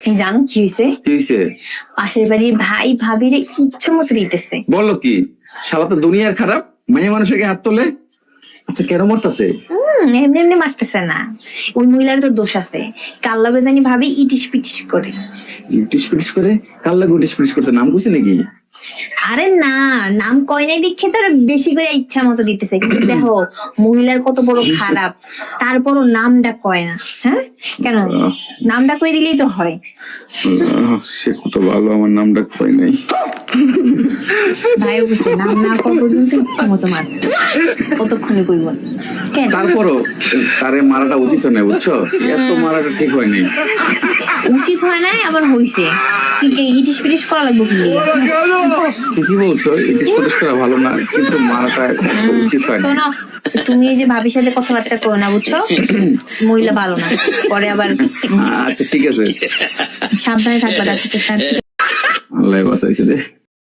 এই জানো কি হয়েছে? কি হয়েছে? পাশের বাড়ির ভাই ভাবিরে ইচ্ছা মতো দিতেছে। বলো কি? শালা তো দুনিয়ার খারাপ, মেয়ে মানুষকে হাত তোলে। আচ্ছা কেন মরতাছে? এমনি এমনি মারতেছে না, ওই মহিলার তো দোষ আছে। কাল লগে জানি ভাবি ইটিস পিটিস করে। ইটিস পিটিস করে? কার লাগে ইটিস পিটিস করছে? নাম কইছে নাকি? আরে না, নাম কয় নাই দেখে তার বেশি করে ইচ্ছা মতো দিতেছে। কিন্তু দেখো মহিলার কত বড় খারাপ, তারপরও নামটা কয় না। হ্যাঁ কেন? নামটা কই দিলেই তো হয়। সে কত ভালো, আমার নামটা কই নাই। ভাই বুঝছে নাম না কয় পর্যন্ত ইচ্ছা মতো মার, কতক্ষণে কইব কেন? তারপরও তারে মারাটা উচিত হয় না, বুঝছো? এত মারাটা ঠিক হয় নাই। উচিত হয় নাই, আবার হইছে কি ইটিস পিটিস করা লাগবে কি? ঠিকই বলছো, ইটিস পিটিস করা ভালো না, কিন্তু মারাটা উচিত হয় না। শোনো, তুমি এই যে ভাবির সাথে কথাবার্তা করো না, বুঝছো? মহিলা ভালো না, পরে আবার। আচ্ছা ঠিক আছে, সাবধানে থাকবা। আল্লাহ বাঁচাইছে রে।